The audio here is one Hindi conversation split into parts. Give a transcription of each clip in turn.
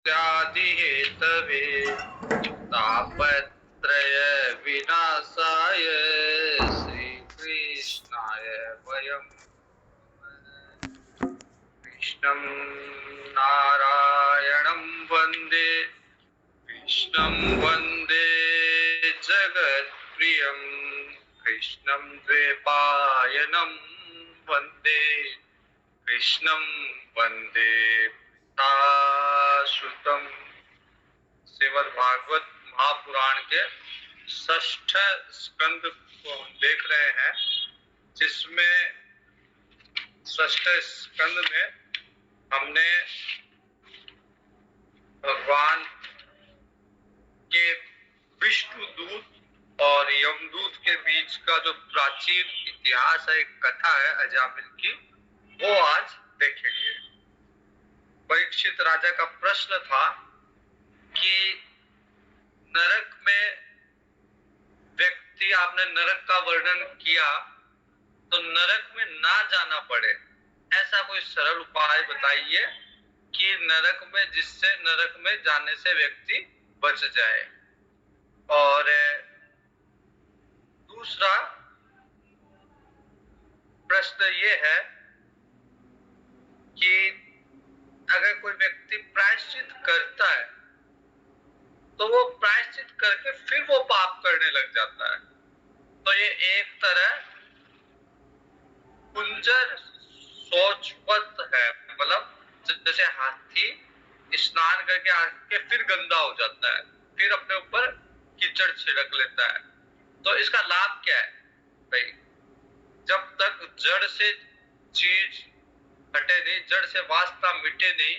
इत्यादि हेतवे तापत्रय विनाशाय श्रीकृष्णाय वयं कृष्णं नारायणं वन्दे कृष्णं वन्दे जगत्प्रियं कृष्णं द्वैपायनं वन्दे कृष्णं वन्दे श्रुतम। श्रीमद् भागवत महापुराण के षष्ठ स्कंद को हम देख रहे हैं, जिसमें षष्ठ स्कंद में हमने भगवान के विष्णु दूत और यमदूत के बीच का जो प्राचीन इतिहास है, एक कथा है अजामिल की, वो आज देखेंगे। परीक्षित राजा का प्रश्न था कि नरक में व्यक्ति, आपने नरक का वर्णन किया, तो नरक में ना जाना पड़े ऐसा कोई सरल उपाय बताइए कि नरक में, जिससे नरक में जाने से व्यक्ति बच जाए। और दूसरा प्रश्न ये है कि अगर कोई व्यक्ति प्रायश्चित करता है तो वो प्रायश्चित करके फिर वो पाप करने लग जाता है, तो ये एक तरह कुंजर सोचवत है। मतलब जैसे हाथी स्नान करके आके फिर गंदा हो जाता है, फिर अपने ऊपर कीचड़ छिड़क लेता है। तो इसका लाभ क्या है भाई? जब तक जड़ से चीज हटे नहीं, जड़ से वासना मिटे नहीं,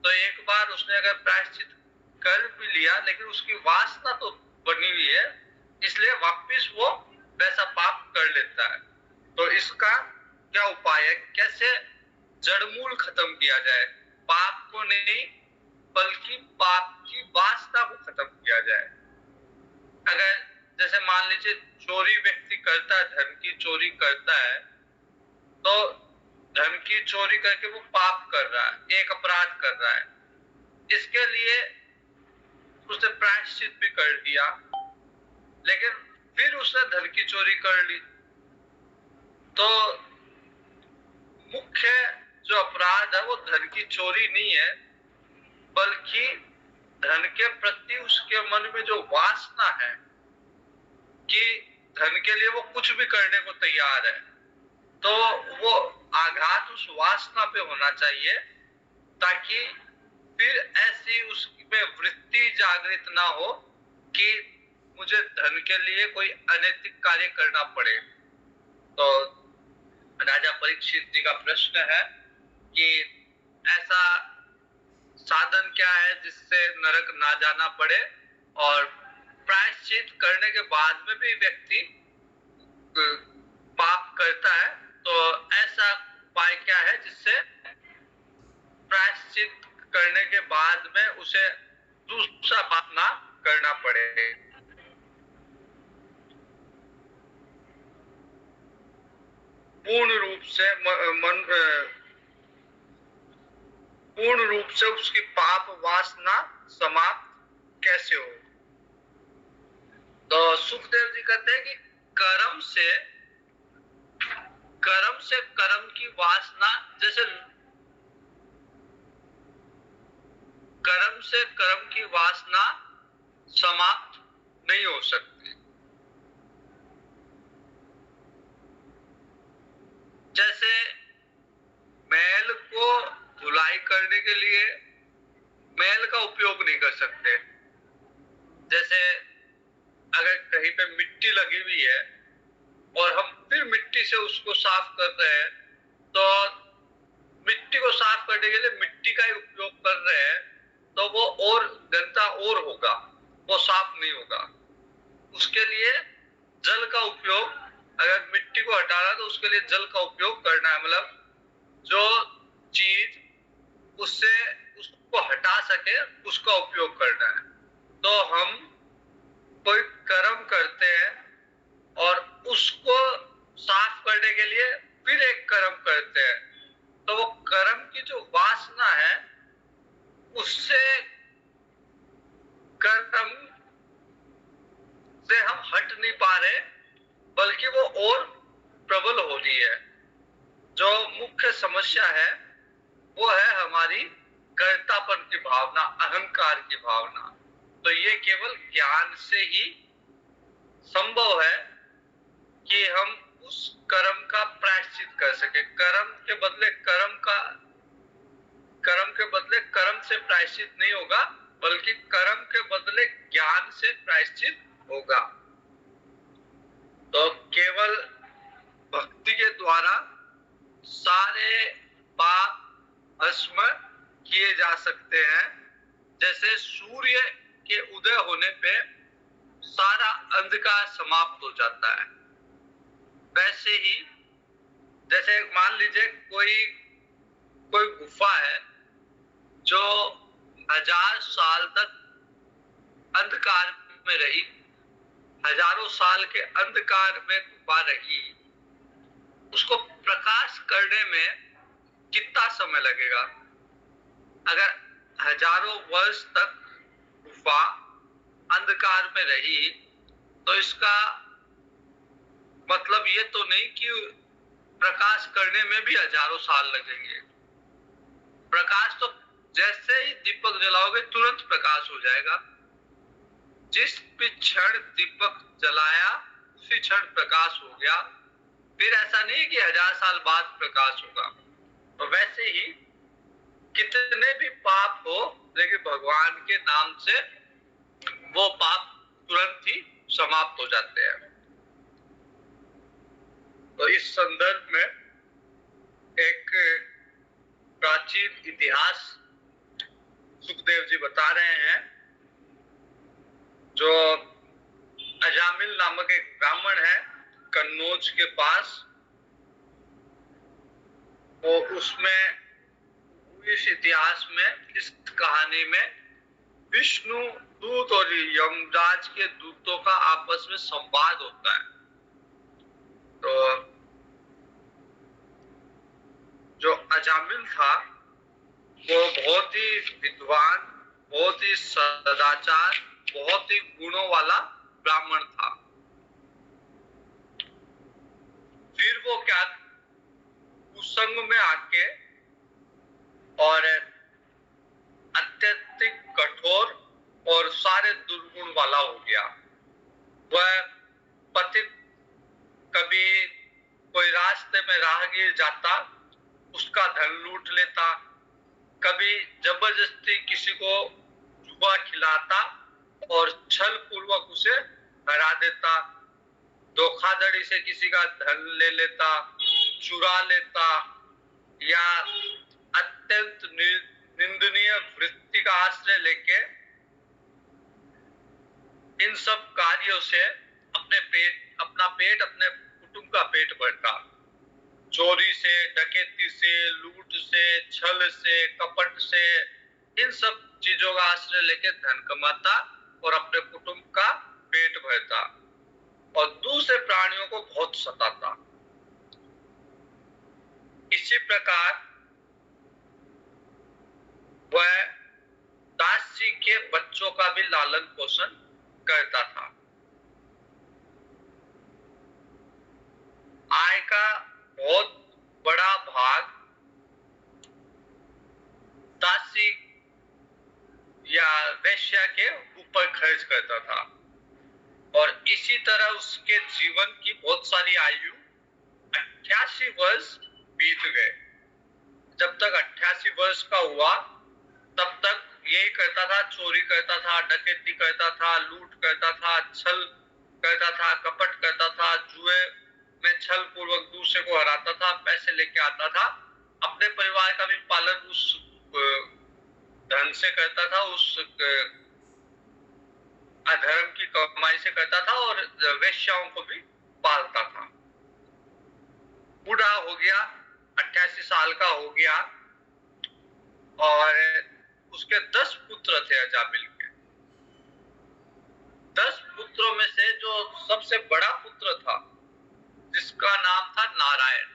तो एक बार उसने अगर प्रायश्चित कर भी लिया, लेकिन उसकी वासना तो बनी हुई है, इसलिए वापस वो वैसा पाप कर लेता है। तो इसका क्या उपाय है? कैसे जड़मूल खत्म किया जाए? पाप को नहीं, बल्कि पाप की वासना को खत्म किया जाए। अगर जैसे मान लीजिए चोरी व्यक्ति करता है, धन की चोरी करता है, तो धन की चोरी करके वो पाप कर रहा है, एक अपराध कर रहा है। इसके लिए उसने प्रायश्चित भी कर दिया, लेकिन फिर उसने धन की चोरी कर ली, तो मुख्य जो अपराध है वो धन की चोरी नहीं है, बल्कि धन के प्रति उसके मन में जो वासना है कि धन के लिए वो कुछ भी करने को तैयार है, तो वो आघात उस वासना पे होना चाहिए, ताकि फिर ऐसी उसमें वृत्ति जागृत ना हो कि मुझे धन के लिए कोई अनैतिक कार्य करना पड़े। तो राजा परीक्षित जी का प्रश्न है कि ऐसा साधन क्या है जिससे नरक ना जाना पड़े, और प्रायश्चित करने के बाद में भी व्यक्ति पाप करता है, तो ऐसा उपाय क्या है जिससे प्रायश्चित करने के बाद में उसे दूसरा पाप ना करना पड़े। पूर्ण रूप से उसकी पाप वासना समाप्त कैसे हो? तो सुखदेव जी कहते हैं कि कर्म से कर्म की वासना, जैसे कर्म से कर्म की वासना समाप्त नहीं हो सकती। जैसे मैल को धुलाई करने के लिए मैल का उपयोग नहीं कर सकते। जैसे अगर कहीं पे मिट्टी लगी हुई है और हम फिर मिट्टी से उसको साफ कर रहे हैं, तो मिट्टी को साफ करने के लिए मिट्टी का ही उपयोग कर रहे हैं, तो वो और गंदा और होगा, वो साफ नहीं होगा। उसके लिए जल का उपयोग, अगर मिट्टी को हटाना तो उसके लिए जल का उपयोग करना है। मतलब जो चीज उससे उसको हटा सके उसका उपयोग करना है। तो हम कोई कर्म करते हैं और उसको साफ करने के लिए फिर एक कर्म करते हैं, तो वो कर्म की जो वासना है उससे पा रहे, बल्कि वो और प्रबल हो रही है। जो मुख्य समस्या है वो है हमारी कर्तापन की भावना, अहंकार की भावना। तो ये केवल ज्ञान से ही संभव है कि हम उस कर्म का प्रायश्चित कर सके। कर्म के बदले कर्म से प्रायश्चित नहीं होगा, बल्कि कर्म के बदले ज्ञान से प्रायश्चित होगा। तो केवल भक्ति के द्वारा सारे पाप भस्म किए जा सकते हैं। जैसे सूर्य के उदय होने पे सारा अंधकार समाप्त हो जाता है, वैसे ही जैसे मान लीजिए कोई गुफा है जो 1000 साल तक अंधकार में रही, हजारों साल के अंधकार में गुफा रही, उसको प्रकाश करने में कितना समय लगेगा? अगर हजारों वर्ष तक गुफा अंधकार में रही तो इसका मतलब ये तो नहीं कि प्रकाश करने में भी हजारों साल लगेंगे। प्रकाश तो जैसे ही दीपक जलाओगे तुरंत प्रकाश हो जाएगा। जिस भी क्षण दीपक जलाया उसी क्षण प्रकाश हो गया। फिर ऐसा नहीं कि 1000 साल बाद प्रकाश होगा। तो वैसे ही कितने भी पाप हो, लेकिन भगवान के नाम से वो पाप तुरंत ही समाप्त हो जाते हैं। तो इस संदर्भ में एक प्राचीन इतिहास सुखदेव जी बता रहे हैं। जो अजामिल नामक एक ब्राह्मण है कन्नौज के पास, वो उसमें इस इतिहास में, इस कहानी में विष्णु दूत और यमराज के दूतों का आपस में संवाद होता है। तो जो अजामिल था वो बहुत ही विद्वान, बहुत ही सदाचार, बहुत ही गुणों वाला ब्राह्मण था। फिर वो क्या कुसंग में आके और अत्यधिक कठोर और सारे दुर्गुण वाला हो गया। वह पतित, कभी कोई रास्ते में राहगीर जाता उसका धन लूट लेता, कभी जबरदस्ती किसी को जुआ खिलाता और छल पूर्वक उसे हरा देता, धोखाधड़ी से किसी का धन ले लेता, चुरा लेता, या अत्यंत निंदनीय वृत्ति का आश्रय लेके इन सब कार्यों से अपना पेट, अपने कुटुंब का पेट भरता। चोरी से, डकैती से, लूट से, छल से, कपट से, इन सब चीजों का आश्रय लेके धन कमाता और अपने कुटुंब का पेट भरता और दूसरे प्राणियों को बहुत सताता। इसी प्रकार वह दासी के बच्चों का भी लालन पोषण करता था। आय का बहुत बड़ा भाग दासी या वेश्या के ऊपर खर्च करता था और इसी तरह उसके जीवन की बहुत सारी आयु 88 वर्ष बीत गए। जब तक 88 वर्ष का हुआ तब तक यही करता था, चोरी करता था, डकैती करता था, लूट करता था, छल करता था, कपट करता था, जुए में छल पूर्वक दूसरे को हराता था, पैसे लेके आता था, अपने परिवार का भी पालन उस धन से करता था, उस अधर्म की कमाई से करता था और वेश्याओं को भी पालता था। बूढ़ा हो गया, 88 साल का हो गया और उसके 10 पुत्र थे अजामिल के। 10 पुत्रों में से जो सबसे बड़ा पुत्र था जिसका नाम था नारायण,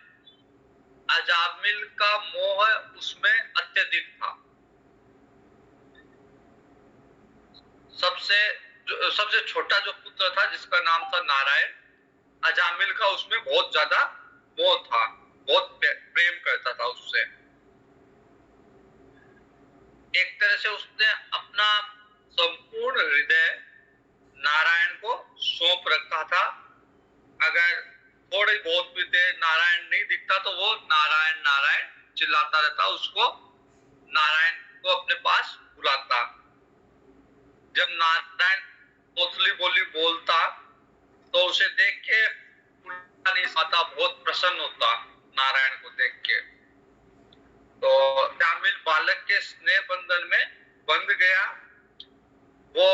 अजामिल का मोह उसमें अत्यधिक था। सबसे सबसे छोटा जो पुत्र था जिसका नाम था नारायण, अजामिल का उसमें बहुत ज्यादा मोह था, बहुत प्रेम करता था उससे। एक तरह से उसने अपना संपूर्ण हृदय नारायण को सौंप रखा था। अगर थोड़ी बहुत भी देर नारायण नहीं दिखता तो वो नारायण नारायण चिल्लाता रहता, उसको नारायण को अपने पास बुलाता। जब नारायण पोतली बोली बोलता तो उसे देख के माता बहुत प्रसन्न होता नारायण को देख के। तो तामिल बालक के स्नेह बंधन में बंध गया। वो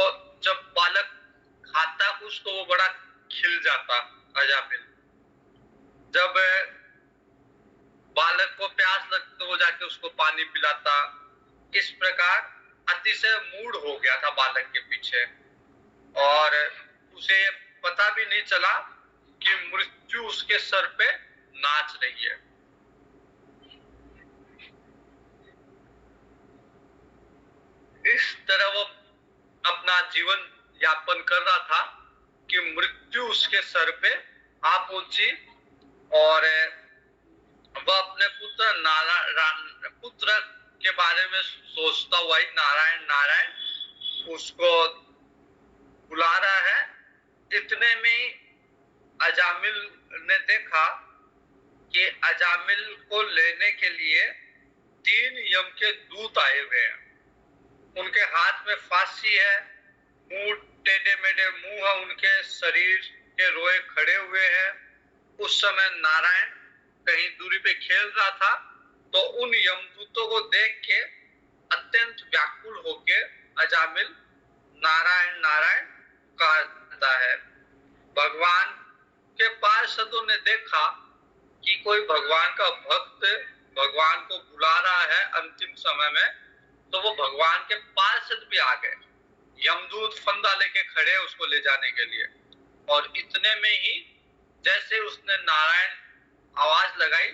जब बालक खाता कुछ तो वो बड़ा खिल जाता अजामिल। जब बालक को प्यास लगती तो वो जाके उसको पानी पिलाता। इस प्रकार अतिशय मूड हो गया था बालक के पीछे, और उसे पता भी नहीं चला कि मृत्यु उसके सर पे नाच रही है। इस तरह वो अपना जीवन यापन कर रहा था कि मृत्यु उसके सर पे आ पहुंची, और वह अपने पुत्र के बारे में सोचता हुआ ही नारायण नारायण उसको बुला रहा है। इतने में अजामिल ने देखा कि अजामिल को लेने के लिए 3 यम के दूत आए हुए हैं। उनके हाथ में फांसी है, मुंह टेढ़े मेढ़े मुंह है, उनके शरीर के रोए खड़े हुए हैं। उस समय नारायण कहीं दूरी पे खेल रहा था, तो उन यमदूतों को देख के अत्यंत व्याकुल होके अजामिल नारायण नारायण कहता है। भगवान के पार्षदों ने देखा कि कोई भगवान का भक्त भगवान को बुला रहा है अंतिम समय में, तो वो भगवान के पार्षद भी आ गए। यमदूत फंदा लेके खड़े उसको ले जाने के लिए, और इतने में ही जैसे उसने नारायण आवाज लगाई,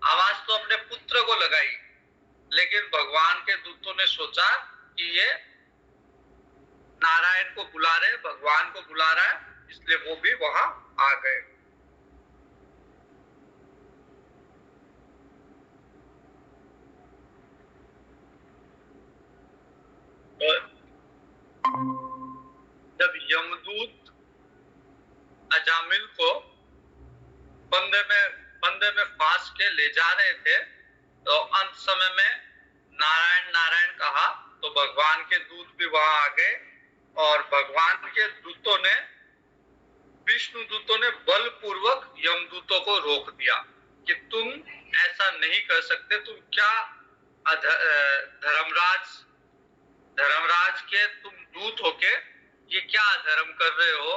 आवाज तो अपने पुत्र को लगाई, लेकिन भगवान के दूतों ने सोचा कि ये नारायण को बुला रहे, भगवान को बुला रहा है, इसलिए वो भी वहां आ गए। जब यमदूत अजामिल को बंदे में फांस के ले जा रहे थे, तो अंत समय में नारायण नारायण कहा तो भगवान के दूत भी वहां आ गए, और भगवान के दूतों ने, विष्णु दूतों ने बलपूर्वक यमदूतों को रोक दिया कि तुम ऐसा नहीं कर सकते। तुम क्या धर्मराज के तुम दूत होके ये क्या अधर्म कर रहे हो?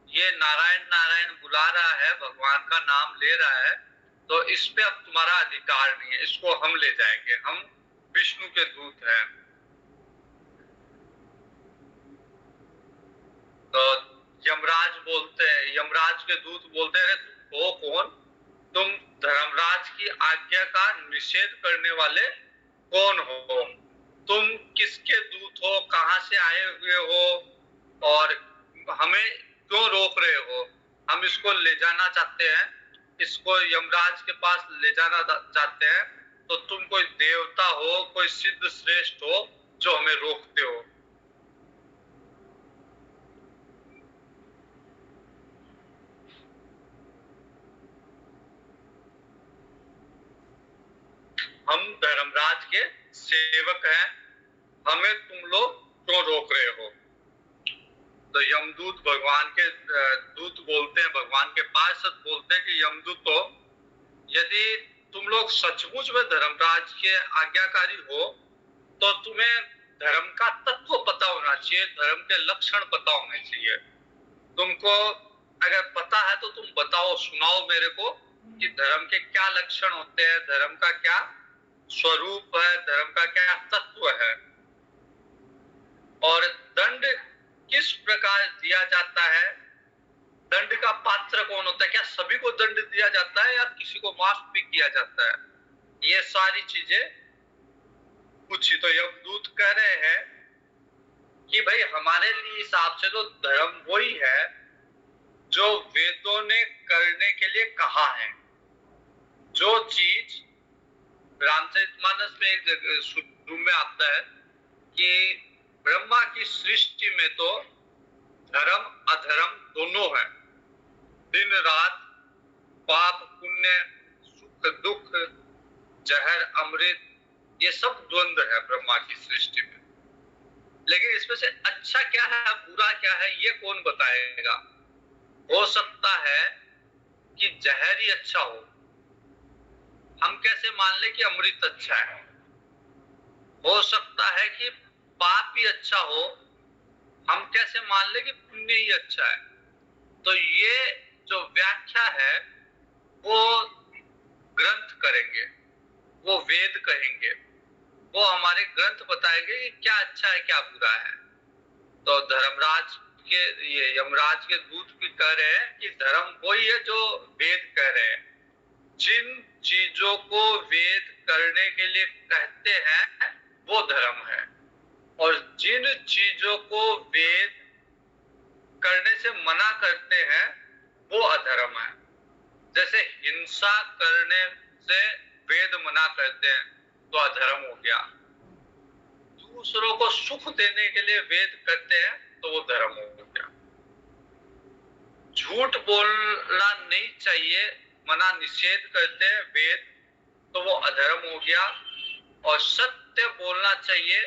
ये नारायण नारायण बुला रहा है, भगवान का नाम ले रहा है, तो इस पे अब तुम्हारा अधिकार नहीं है, इसको हम ले जाएंगे, हम विष्णु के दूत हैं। तो यमराज के दूत बोलते हैं, हो कौन? तुम धर्मराज की आज्ञा का निषेध करने वाले कौन हो? तुम किसके दूत हो? कहां से आए हुए हो? और हमें क्यों रोक रहे हो? हम इसको ले जाना चाहते हैं, इसको यमराज के पास ले जाना चाहते हैं, तो तुम कोई देवता हो, कोई सिद्ध श्रेष्ठ हो जो हमें रोकते हो? हम धर्मराज के सेवक हैं, हमें तुम लोग क्यों रोक रहे हो? तो यमदूत भगवान के दूत बोलते हैं, भगवान के पार्षद बोलते हैं कि यमदूत हो, यदि तुम लोग सचमुच में धर्मराज के आज्ञाकारी हो तो तुम्हें धर्म का तत्व पता होना चाहिए, धर्म के लक्षण पता होने चाहिए। तुमको अगर पता है तो तुम बताओ, सुनाओ मेरे को कि धर्म के क्या लक्षण होते हैं, धर्म का क्या स्वरूप है, धर्म का क्या तत्व है, और दंड किस प्रकार दिया जाता है, दंड का पात्र कौन होता है, क्या सभी को दंड दिया जाता है या किसी को माफ भी किया जाता है? ये सारी चीजें पूछी। तो यमदूत कह रहे हैं कि कि भाई हमारे लिए हिसाब से तो धर्म वही है जो वेदों ने करने के लिए कहा है। जो चीज रामचरितमानस में एक जगह शुरू में आता है कि ब्रह्मा की सृष्टि में तो धर्म अधर्म दोनों है, दिन रात, पाप पुण्य, सुख दुख, जहर अमृत, ये सब द्वंद्व है ब्रह्मा की सृष्टि में। लेकिन इसमें से अच्छा क्या है बुरा क्या है ये कौन बताएगा? हो सकता है कि जहर ही अच्छा हो, हम कैसे मान ले कि अमृत अच्छा है? हो सकता है कि पाप ही अच्छा हो, हम कैसे मान ले कि पुण्य ही अच्छा है? तो ये जो व्याख्या है वो ग्रंथ करेंगे, वो वेद कहेंगे, वो हमारे ग्रंथ बताएंगे कि क्या अच्छा है क्या बुरा है। तो धर्मराज के ये यमराज के दूत भी कह रहे हैं कि धर्म वही है जो वेद कह रहे हैं। जिन चीजों को वेद करने के लिए कहते हैं वो धर्म है, और जिन चीजों को वेद करने से मना करते हैं वो अधर्म है। जैसे हिंसा करने से वेद मना करते हैं तो अधर्म हो गया, दूसरों को सुख देने के लिए वेद करते हैं तो वो धर्म हो गया। झूठ बोलना नहीं चाहिए, मना निषेध करते हैं वेद तो वो अधर्म हो गया, और सत्य बोलना चाहिए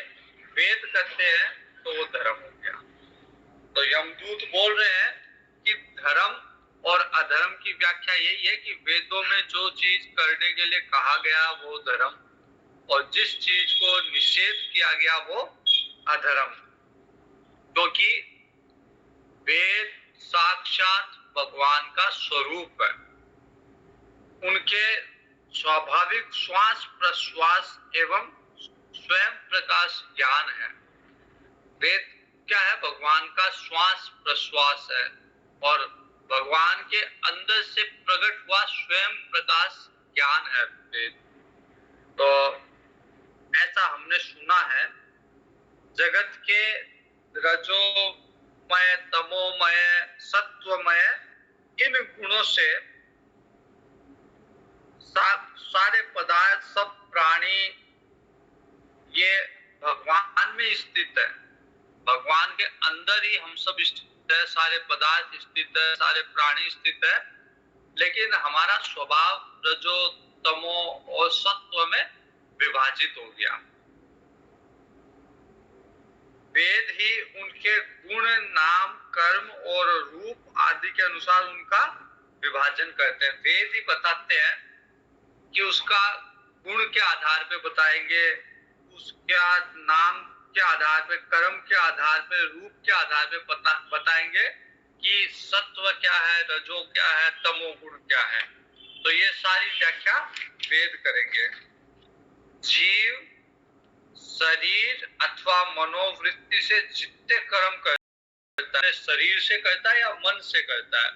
वेद करते हैं तो वो धर्म हो गया। तो यमदूत बोल रहे हैं कि धर्म और अधर्म की व्याख्या यही है कि वेदों में जो चीज करने के लिए कहा गया वो धर्म, और जिस चीज को निषेध किया गया वो अधर्म। क्योंकि वेद साक्षात भगवान का स्वरूप है, उनके स्वाभाविक श्वास प्रश्वास एवं स्वयं प्रकाश ज्ञान है। वेद क्या है? भगवान का श्वास प्रश्वास है, और भगवान के अंदर से प्रकट हुआ स्वयं प्रकाश ज्ञान है वेद। तो ऐसा हमने सुना है, जगत के रजोमय तमोमय सत्वमय इन गुणों से सारे पदार्थ सब प्राणी ये भगवान में स्थित है, भगवान के अंदर ही हम सब स्थित है, सारे पदार्थ स्थित है, सारे प्राणी स्थित है। लेकिन हमारा स्वभाव रजो तमो और सत्व में विभाजित हो गया। वेद ही उनके गुण नाम कर्म और रूप आदि के अनुसार उनका विभाजन करते हैं। वेद ही बताते हैं कि उसका गुण के आधार पे बताएंगे, उसका नाम के आधार पे, कर्म के आधार पे, रूप के आधार पे बताएंगे कि सत्व क्या है, रजो क्या है, तमो गुण क्या है। तो ये सारी व्याख्या वेद करेंगे। जीव शरीर अथवा मनोवृत्ति से जितने कर्म करता है, शरीर से करता है या मन से करता है,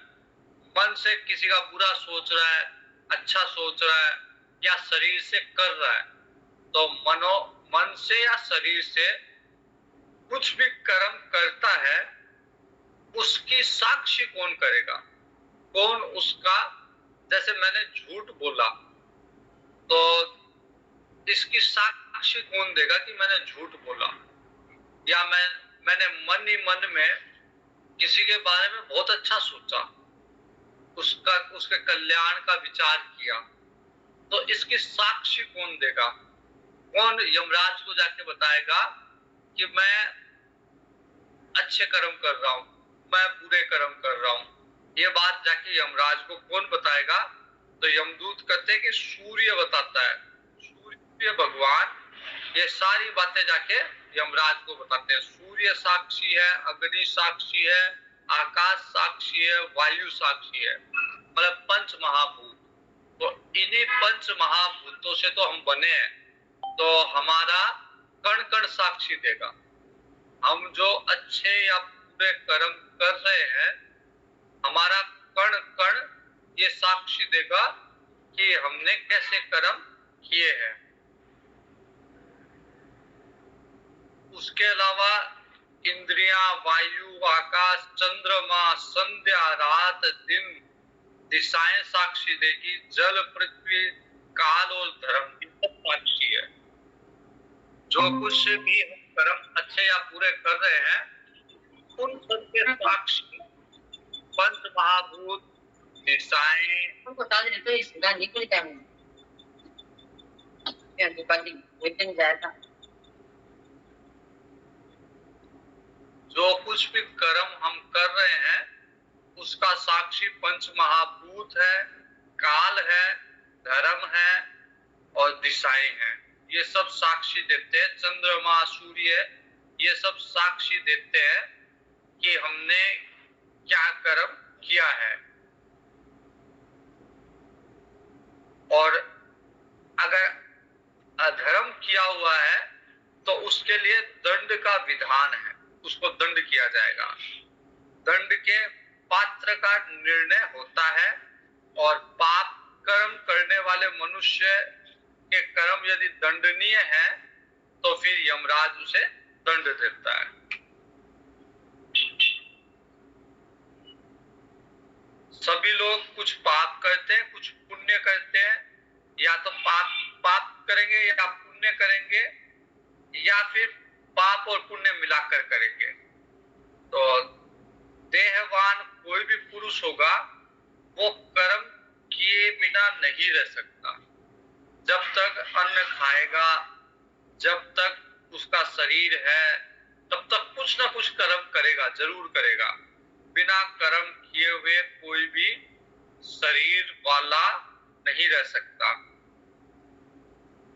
मन से किसी का बुरा सोच रहा है, अच्छा सोच रहा है, या शरीर से कर रहा है, तो मन से या शरीर से कुछ भी कर्म करता है, उसकी साक्षी कौन करेगा? कौन उसका, जैसे मैंने झूठ बोला तो इसकी साक्षी कौन देगा कि मैंने झूठ बोला? या मैंने मन ही मन में किसी के बारे में बहुत अच्छा सोचा, उसके कल्याण का विचार किया, तो इसकी साक्षी कौन देगा? कौन यमराज को जाके बताएगा कि मैं अच्छे कर्म कर रहा हूं, मैं बुरे कर्म कर रहा हूं? ये बात जाके यमराज को कौन बताएगा? तो यमदूत कहते हैं कि सूर्य बताता है, सूर्य भगवान ये सारी बातें जाके यमराज को बताते हैं। सूर्य साक्षी है, अग्नि साक्षी है, आकाश साक्षी है, वायु साक्षी है, मतलब पंच महाभूत। तो इन्हीं पंच महाभूतों से तो हम बने हैं, तो हमारा कण कण साक्षी देगा। हम जो अच्छे या बुरे कर्म कर रहे हैं, हमारा कण कण ये साक्षी देगा कि हमने कैसे कर्म किए हैं। उसके अलावा इंद्रिय वायु आकाश चंद्रमा संध्या रात दिन दिशाएं साक्षी देगी, जल पृथ्वी काल और धर्म की सब साक्षी है। जो कुछ भी हम कर्म अच्छे या बुरे कर रहे हैं उन सब के साक्षी पंच महाभूत दिशाएं। không có tao thì tôi xử ra những cái càng thì quan điểm với chân giá था। जो कुछ भी कर्म हम कर रहे हैं उसका साक्षी पंच महाभूत है, काल है, धर्म है और दिशाएं हैं। ये सब साक्षी देते हैं। चंद्रमा सूर्य ये सब साक्षी देते हैं कि हमने क्या कर्म किया है। और अगर अधर्म किया हुआ है तो उसके लिए दंड का विधान है, उसको दंड किया जाएगा। दंड के पात्र का निर्णय होता है और पाप कर्म करने वाले मनुष्य के कर्म यदि दंडनीय है तो फिर यमराज उसे दंड देता है। सभी लोग कुछ पाप करते हैं, कुछ पुण्य करते हैं। या तो पाप करेंगे या पुण्य करेंगे या फिर पाप और पुण्य मिलाकर करेंगे। तो देहवान कोई भी पुरुष होगा वो कर्म किए बिना नहीं रह सकता। जब तक अन्न खाएगा, जब तक उसका शरीर है, तब तक कुछ ना कुछ कर्म करेगा, जरूर करेगा। बिना कर्म किए हुए कोई भी शरीर वाला नहीं रह सकता।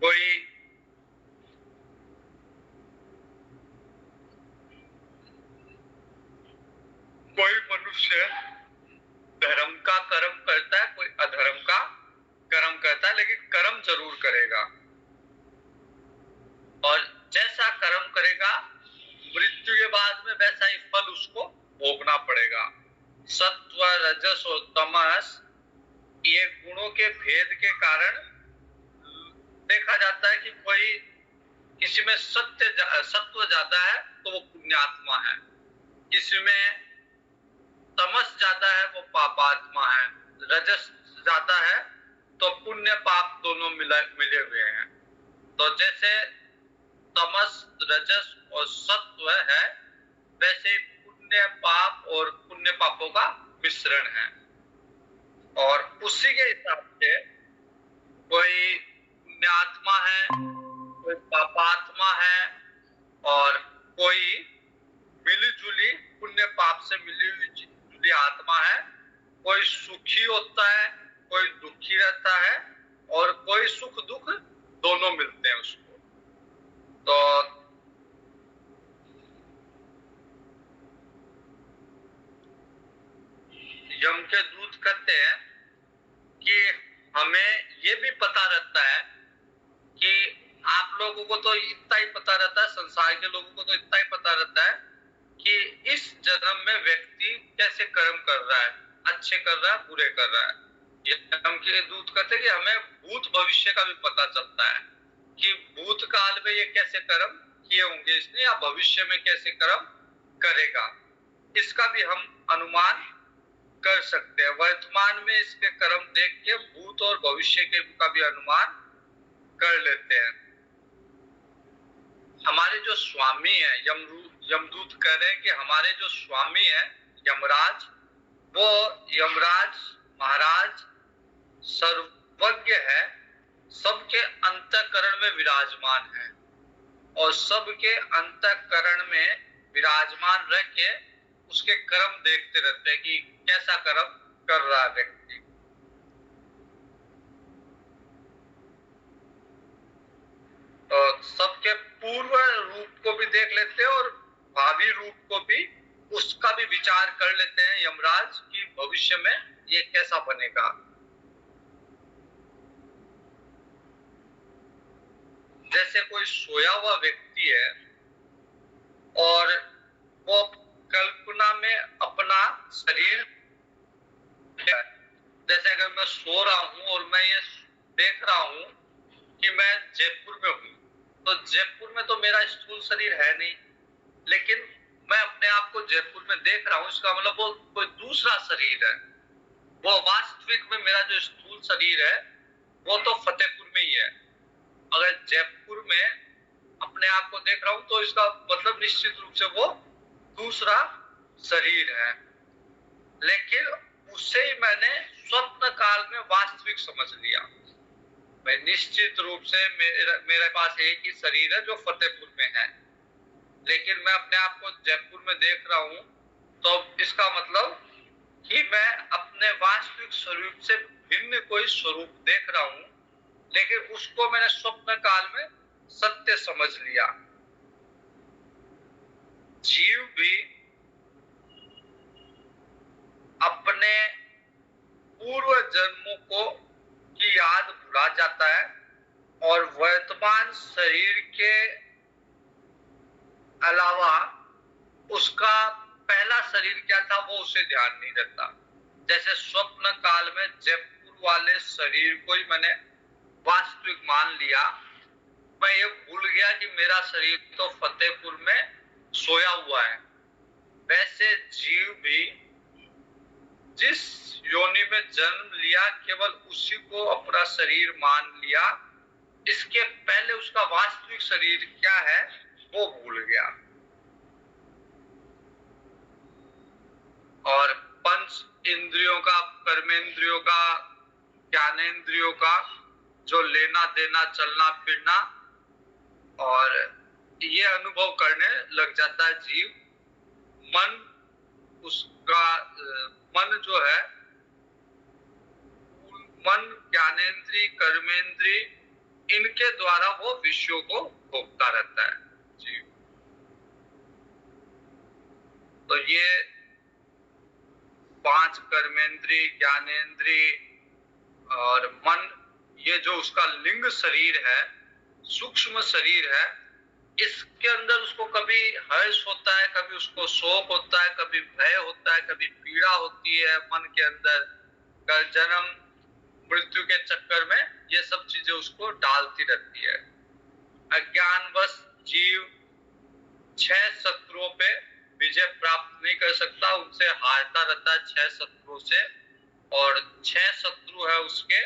कोई मनुष्य धर्म का कर्म करता है, कोई अधर्म का कर्म करता है, लेकिन कर्म जरूर करेगा। और जैसा कर्म करेगा मृत्यु के बाद में वैसा ही फल उसको भोगना पड़ेगा। सत्व रजस और तमस ये गुणों के भेद के कारण देखा जाता है कि कोई किसी में सत्व ज्यादा है तो वो पुण्यात्मा है, किसी में तमस ज्यादा है वो पापात्मा है, रजस ज्यादा है तो पुण्य पाप दोनों मिले हुए हैं। तो जैसे तमस रजस और सत्व है वैसे ही पुण्य पाप और पुण्य पापों का मिश्रण है। और उसी के हिसाब से कोई पुण्यात्मा है, कोई पापात्मा है और कोई मिली जुली पुण्य पाप से मिली हुई आत्मा है। कोई सुखी होता है, कोई दुखी रहता है और कोई सुख दुख दोनों मिलते हैं उसको। तो यम के दूत कहते हैं कि हमें ये भी पता रहता है कि आप लोगों को तो इतना ही पता रहता है, संसार के लोगों को तो इतना ही पता रहता है कि इस जन्म में व्यक्ति कैसे कर्म कर रहा है, अच्छे कर रहा है, बुरे कर रहा है। यम के दूत कहते हैं कि हमें भूत भविष्य का भी पता चलता है कि भूतकाल में ये कैसे कर्म किए होंगे इसने या भविष्य में कैसे कर्म करेगा, इसका भी हम अनुमान कर सकते हैं। वर्तमान में इसके कर्म देख के भूत और भविष्य के का भी अनुमान कर लेते हैं। हमारे जो स्वामी है यमदूत कह रहे हैं कि हमारे जो स्वामी है यमराज, वो यमराज महाराज सर्वज्ञ है, सबके अंतःकरण में विराजमान है और सबके अंतःकरण में विराजमान रह के उसके कर्म देखते रहते हैं कि कैसा कर्म कर रहा है व्यक्ति। तो सबके पूर्व रूप को भी देख लेते हैं और भावी रूप को भी, उसका भी विचार कर लेते हैं यमराज कि भविष्य में ये कैसा बनेगा। जैसे कोई सोया हुआ व्यक्ति है और वो कल्पना में अपना शरीर, जैसे अगर मैं सो रहा हूं और मैं ये देख रहा हूं कि मैं जयपुर में हूं, तो जयपुर में तो मेरा स्थूल शरीर है नहीं, लेकिन मैं अपने आप आप को जयपुर में देख रहा हूँ, इसका मतलब वो कोई दूसरा शरीर है। वो वास्तविक में मेरा जो स्थूल शरीर है वो तो फतेहपुर में ही है। अगर जयपुर में अपने आप को देख रहा हूँ तो इसका मतलब निश्चित रूप से वो दूसरा शरीर है। लेकिन उससे ही मैंने स्वप्न काल में वास्तविक समझ लिया। मैं निश्चित रूप से मेरे पास एक ही शरीर है जो फतेहपुर में है, लेकिन मैं अपने आप को जयपुर में देख रहा हूँ, तो इसका मतलब कि मैं अपने वास्तविक स्वरूप से भिन्न कोई स्वरूप देख रहा हूँ, लेकिन उसको मैंने स्वप्न काल में सत्य समझ लिया। जीव भी अपने पूर्व जन्मों को की याद भुला जाता है और वर्तमान शरीर के अलावा उसका पहला शरीर क्या था वो उसे ध्यान नहीं रहता। जैसे स्वप्न काल में जयपुर वाले शरीर को ही मैंने वास्तविक मान लिया, मैं ये भूल गया कि मेरा शरीर तो फतेहपुर में सोया हुआ है। वैसे जीव भी जिस योनि में जन्म लिया केवल उसी को अपना शरीर मान लिया, इसके पहले उसका वास्तविक शरीर क्या है वो भूल गया। और पंच इंद्रियों का, कर्मेंद्रियों का, ज्ञानेंद्रियों का जो लेना देना, चलना फिरना और ये अनुभव करने लग जाता है जीव। मन, उसका मन जो है, मन, ज्ञानेंद्री, कर्मेंद्री, इनके द्वारा वो विषयों को भोगता रहता है जीव। तो ये 5 कर्मेंद्री, ज्ञानेंद्री और मन, ये जो उसका लिंग शरीर है, सूक्ष्म शरीर है, इसके अंदर उसको कभी हर्ष होता है, कभी उसको शोक होता है, कभी भय होता है, कभी पीड़ा होती है मन के अंदर। जन्म मृत्यु के चक्कर में ये सब चीजें उसको डालती रहती है। अज्ञानवश जीव 6 शत्रुओं पे विजय प्राप्त नहीं कर सकता, उनसे हारता रहता है 6 शत्रुओं से। और 6 शत्रु है उसके,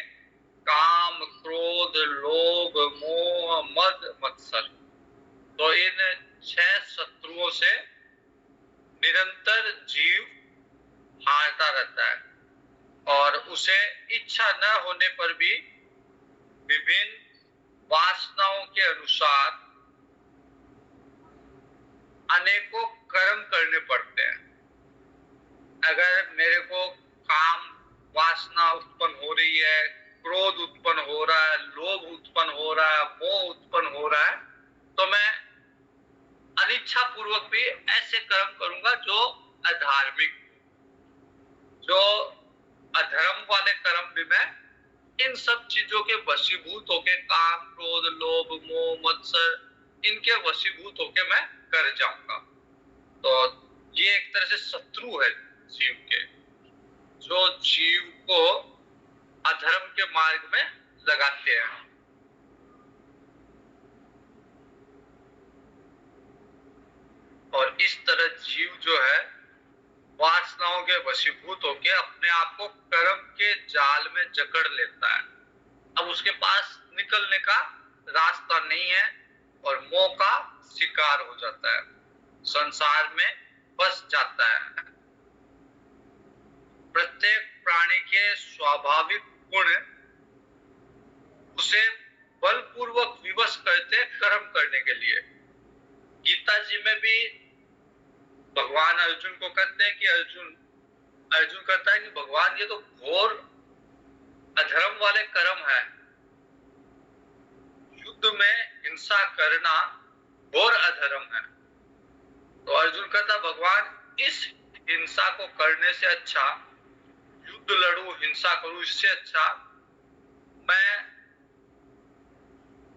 काम, क्रोध, लोभ, मोह, मद, मत्सर। तो इन 6 शत्रुओं से निरंतर जीव हारता रहता है और उसे इच्छा न होने पर भी विभिन्न वासनाओं के अनुसार अनेकों कर्म करने पड़ते हैं। अगर मेरे को काम वासना उत्पन्न हो रही है, क्रोध उत्पन्न हो रहा है, लोभ उत्पन्न हो रहा है, मोह उत्पन्न हो रहा है, तो मैं अनिच्छा पूर्वक भी ऐसे कर्म करूंगा जो अधार्मिक, जो अधर्म वाले कर्म भी मैं इन सब चीजों के वशीभूत होके, काम, क्रोध, लोभ, मोह, मत्सर, इनके वशीभूत होके मैं कर जाऊंगा। तो ये एक तरह से शत्रु है जीव के, जो जीव को अधर्म के मार्ग में लगाते हैं। और इस तरह जीव जो है वासनाओं के वशीभूत होके अपने आप को कर्म के जाल में जकड़ लेता है। अब उसके पास निकलने का रास्ता नहीं है और मोह का शिकार हो जाता है, संसार में फंस जाता है। प्रत्येक प्राणी के स्वाभाविक गुण उसे बलपूर्वक विवश करते कर्म करने के लिए। गीता जी में भी भगवान अर्जुन को कहते हैं कि अर्जुन कहता है कि भगवान ये तो घोर अधर्म वाले कर्म है, युद्ध में हिंसा करना घोर अधर्म है। तो अर्जुन कहता भगवान इस हिंसा को करने से अच्छा, युद्ध लड़ू, हिंसा करूं, इससे अच्छा मैं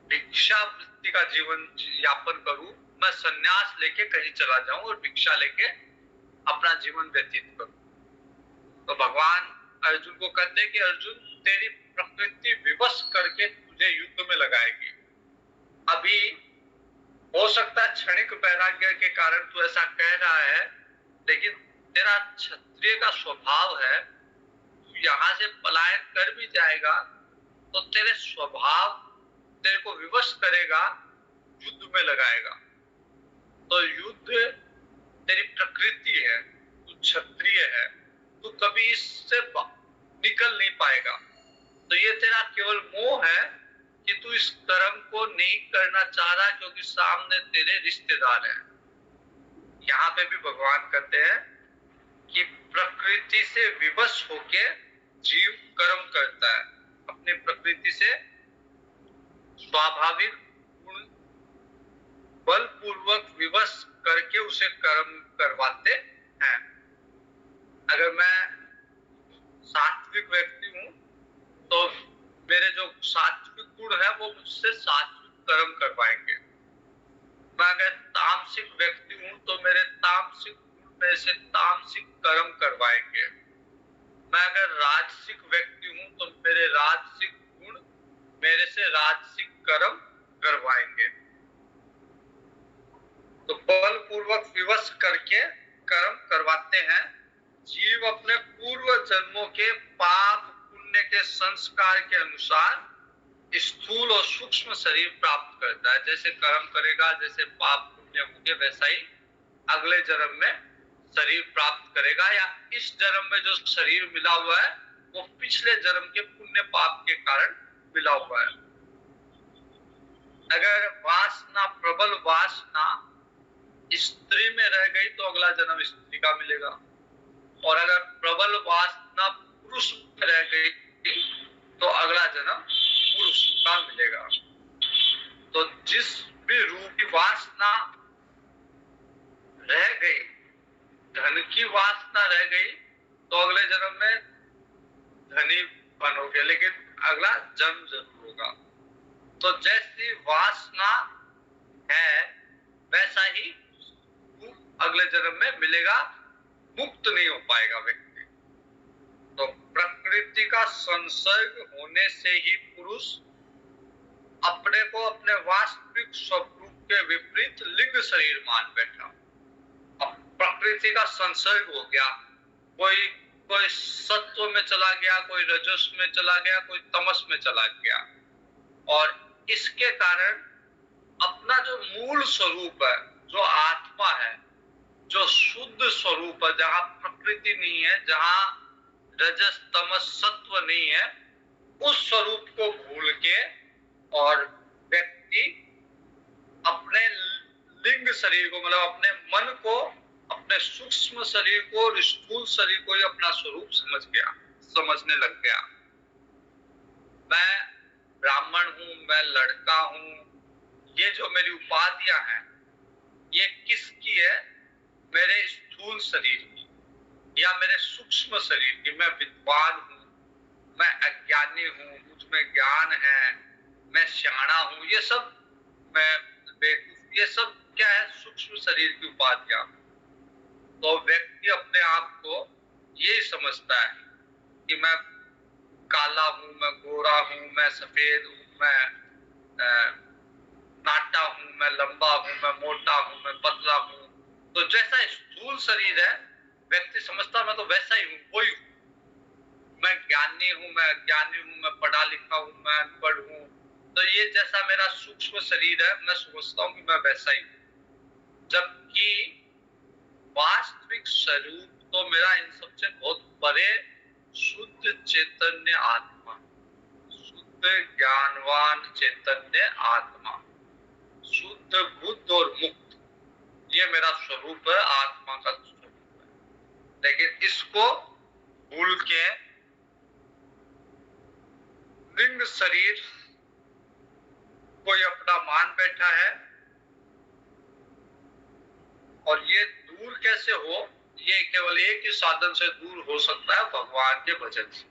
भिक्षावृत्ति का जीवन यापन करूं, मैं सन्यास लेके कहीं चला जाऊं और भिक्षा लेके अपना जीवन व्यतीत करूं। तो भगवान अर्जुन को कहते हैं कि अर्जुन तेरी प्रकृति विवश करके तुझे युद्ध में लगाएगी। अभी हो सकता है क्षणिक वैराग्य के कारण तू ऐसा कह रहा है, लेकिन तेरा क्षत्रिय का स्वभाव है, तू यहाँ से पलायन कर भी जाएगा तो तेरे स्वभाव तेरे को विवश करेगा, युद्ध में लगाएगा। तो युद्ध तेरी प्रकृति है, तू क्षत्रिय है, तू कभी इससे निकल नहीं पाएगा। तो ये तेरा केवल मोह है कि तू इस कर्म को नहीं करना चाह रहा क्योंकि सामने तेरे रिश्तेदार हैं। यहाँ पे भी भगवान कहते हैं कि प्रकृति से विवश होके जीव कर्म करता है, अपनी प्रकृति से स्वाभाविक गुण बलपूर्वक विवश करके उसे कर्म करवाते हैं। अगर मैं सात्विक व्यक्ति हूँ तो मेरे जो सात्विक गुण है वो मुझसे सात्विक कर्म करवाएंगे। मैं अगर तामसिक व्यक्ति हूँ तो मेरे तामसिक गुण मेरे से तामसिक कर्म करवाएंगे। मैं अगर राजसिक व्यक्ति हूँ तो मेरे राजसिक गुण मेरे से राजसिक कर्म करवाएंगे। तो बलपूर्वक विवश करके कर्म करवाते हैं। जीव अपने पूर्व जन्मों के पाप पुण्य के संस्कार के अनुसार स्थूल और सूक्ष्म शरीर प्राप्त करता है। जैसे कर्म करेगा, जैसे पाप पुण्य होंगे, वैसा ही अगले जन्म में शरीर प्राप्त करेगा, या इस जन्म में जो शरीर मिला हुआ है वो पिछले जन्म के पुण्य पाप के कारण मिला हुआ है। अगर वासना, प्रबल वासना स्त्री में रह गई तो अगला जन्म स्त्री का मिलेगा, और अगर प्रबल वासना पुरुष में रह गई तो अगला जन्म पुरुष का मिलेगा। तो जिस भी रूपी वासना रह गई, धन की वासना रह गई तो अगले जन्म में धनी बनोगे, लेकिन अगला जन्म जरूर होगा। तो जैसी वासना है वैसा ही अगले जन्म में मिलेगा, मुक्त नहीं हो पाएगा व्यक्ति। तो प्रकृति का संसर्ग होने से ही पुरुष अपने को अपने वास्तविक स्वरूप के विपरीत लिंग शरीर मान बैठा। अब प्रकृति का संसर्ग हो गया, कोई सत्व में चला गया, कोई रजस में चला गया, कोई तमस में चला गया, और इसके कारण अपना जो मूल स्वरूप है, जो आत्मा है, जो शुद्ध स्वरूप है, जहां प्रकृति नहीं है, जहां रजस तमस सत्व नहीं है, उस स्वरूप को भूल के और व्यक्ति अपने लिंग शरीर को, मतलब अपने मन को, अपने सूक्ष्म शरीर को और स्थूल शरीर को ही अपना स्वरूप समझने लग गया। मैं ब्राह्मण हूं, मैं लड़का हूं, ये जो मेरी उपाधियां हैं ये किसकी है? मेरे स्थूल शरीर की या मेरे सूक्ष्म शरीर की। मैं विद्वान हूं, मैं अज्ञानी हूं, मुझमें ज्ञान है, मैं श्याणा हूं, ये सब मैं बेवकूफ, ये सब क्या है? सूक्ष्म शरीर की उपाधियां। तो व्यक्ति अपने आप को ये समझता है कि मैं काला हूं, मैं गोरा हूं, मैं सफेद हूं, मैं नाटा हूं, मैं लंबा हूं, मैं मोटा हूं, मैं पतला हूं। तो जैसा स्थूल शरीर है व्यक्ति समझता मैं तो वैसा ही हूं, वही हूं। मैं ज्ञानी हूं, मैं अज्ञानी हूं, मैं पढ़ा लिखा हूं, मैं अनपढ़ हूं। तो ये जैसा मेरा सूक्ष्म शरीर है मैं समझता हूं कि मैं वैसा ही हूं, जबकि वास्तविक स्वरूप तो मेरा इन सबसे बहुत बड़े शुद्ध चैतन्य आत्मा, शुद्ध ज्ञानवान चैतन्य आत्मा, शुद्ध बुद्ध और मुक्त, ये मेरा स्वरूप है, आत्मा का स्वरूप है। लेकिन इसको भूल के लिंग शरीर कोई अपना मान बैठा है। और ये दूर कैसे हो? ये केवल एक ही साधन से दूर हो सकता है, भगवान के भजन से।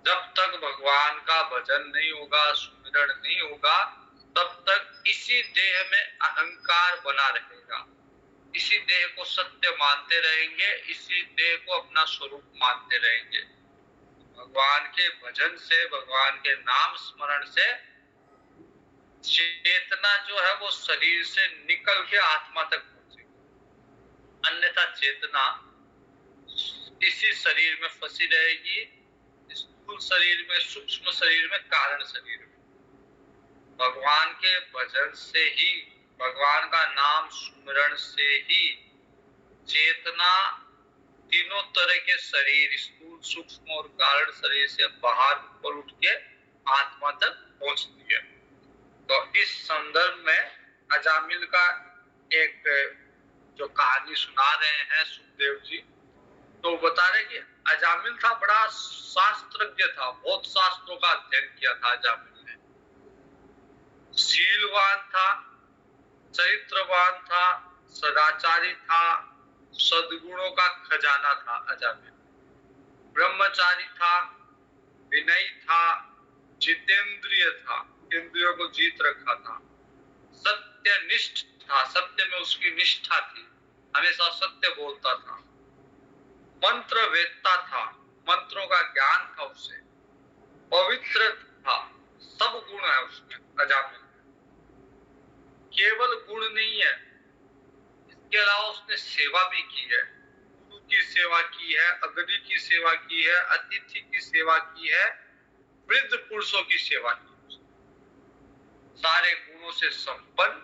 जब तक भगवान का भजन नहीं होगा, सुमिरन नहीं होगा, तब तक इसी देह में अहंकार बना रहेगा, इसी देह को सत्य मानते रहेंगे, इसी देह को अपना स्वरूप मानते रहेंगे। भगवान के भजन से, भगवान के नाम स्मरण से चेतना जो है वो शरीर से निकल के आत्मा तक पहुंचेगी, अन्यथा तथा चेतना इसी शरीर में फंसी रहेगी, स्थूल शरीर में, सूक्ष्म शरीर में, कारण शरीर में। भगवान के भजन से ही, भगवान का नाम सुमिरन से ही चेतना तीनों तरह के शरीर, स्थूल, सूक्ष्म और कारण शरीर से बाहर ऊपर उठ के आत्मा तक पहुंचती है। तो इस संदर्भ में अजामिल का एक जो कहानी सुना रहे हैं सुखदेव जी, तो बता रहे कि अजामिल था बड़ा शास्त्रज्ञ था, बहुत शास्त्रों का अध्ययन किया था अजामिल ने। शीलवान था, चरित्रवान था, सदाचारी था, सद्गुणों का खजाना था अजामिल। ब्रह्मचारी था, विनयी था, जितेंद्रिय था, इंद्रियों को जीत रखा था, सत्यनिष्ठ था, सत्य में उसकी निष्ठा थी, हमेशा सत्य बोलता था, मंत्र वेदता था, मंत्रों का ज्ञान था उसे, पवित्र था, सब गुण है उसमें अजामिल। केवल गुण नहीं है, इसके अलावा उसने सेवा भी की है, गुरु की सेवा की है, अग्नि की सेवा की है, अतिथि की सेवा की है, वृद्ध पुरुषों की सेवा की। सारे गुणों से संपन्न